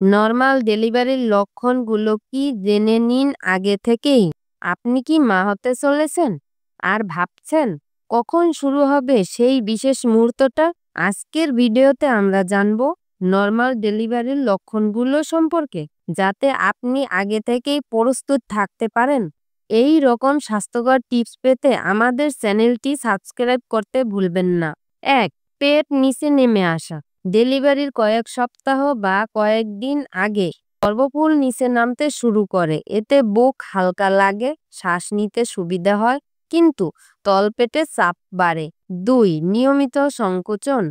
Normal ডেলিভারির লক্ষণগুলো কি জেনে নিন আগে থেকেই। আপনি কি মা হতে চলেছেন আর ভাবছেন কখন শুরু হবে সেই বিশেষ মুহূর্তটা? আজকের ভিডিওতে আমরা জানব নরমাল ডেলিভারির লক্ষণগুলো সম্পর্কে, যাতে আপনি আগে থেকেই প্রস্তুত থাকতে পারেন। এই রকম স্বাস্থ্যকর টিপস পেতে আমাদের চ্যানেলটি সাবস্ক্রাইব করতে ভুলবেন না। ১. পেট নিচে নেমে আসা। ডেলিভারির কয়েক সপ্তাহ বা কয়েকদিন আগে গর্ভফুল নিচে নামতে শুরু করে। এতে বুক হালকা লাগে, শ্বাস নিতে সুবিধা হয়, কিন্তু তলপেটে চাপ বাড়ে। ২. নিয়মিত সংকোচন।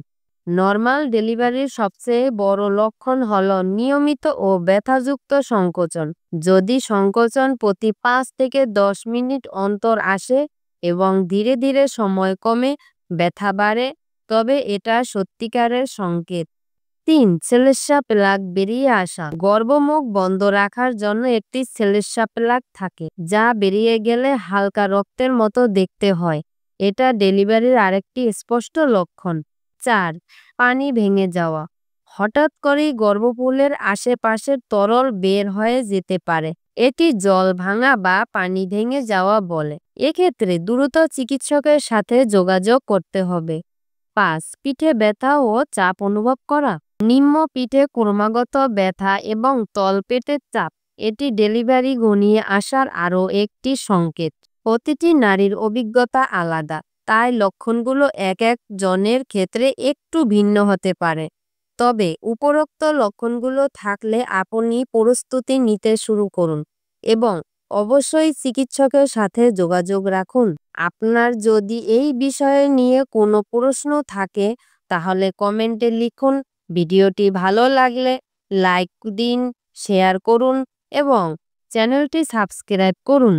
নরমাল ডেলিভারির সবচেয়ে বড় লক্ষণ হলো নিয়মিত ও ব্যথাযুক্ত সংকোচন। যদি সংকোচন প্রতি ৫ থেকে ১০ মিনিট অন্তর আসে এবং ধীরে ধীরে সময় কমে ব্যথা বাড়ে, তবে এটা সত্যিকারের সংকেত। ৩. সেলেসা প্লাগ বেরিয়ে আসা। গর্ভমুখ বন্ধ রাখার জন্য একটি সেলেসা প্লাগ থাকে, যা বেরিয়ে গেলে হালকা রক্তের মতো দেখতে হয়। এটা ডেলিভারির আরেকটি স্পষ্ট লক্ষণ। ৪. পানি ভেঙে যাওয়া। হঠাৎ করেই গর্ভপুলের আশেপাশের তরল বের হয়ে যেতে পারে। এটি জল ভাঙা বা পানি ভেঙে যাওয়া বলে। এক্ষেত্রে দ্রুত চিকিৎসকের সাথে যোগাযোগ করতে হবে। ৫. পিঠে ব্যথা ও চাপ অনুভব করা। নিম্ন পিঠে ক্রমাগত ব্যথা এবং তলপেটের চাপ, এটি ডেলিভারি ঘনিয়ে আসার আরও একটি সংকেত। প্রতিটি নারীর অভিজ্ঞতা আলাদা, তাই লক্ষণগুলো এক এক জনের ক্ষেত্রে একটু ভিন্ন হতে পারে। তবে উপরোক্ত লক্ষণগুলো থাকলে আপনি প্রস্তুতি নিতে শুরু করুন এবং অবশ্যই চিকিৎসকের সাথে যোগাযোগ রাখুন। আপনার যদি এই বিষয়ে নিয়ে কোনো প্রশ্ন থাকে তাহলে কমেন্টে লিখুন। ভিডিওটি ভালো লাগলে লাইক দিন, শেয়ার করুন এবং চ্যানেলটি সাবস্ক্রাইব করুন।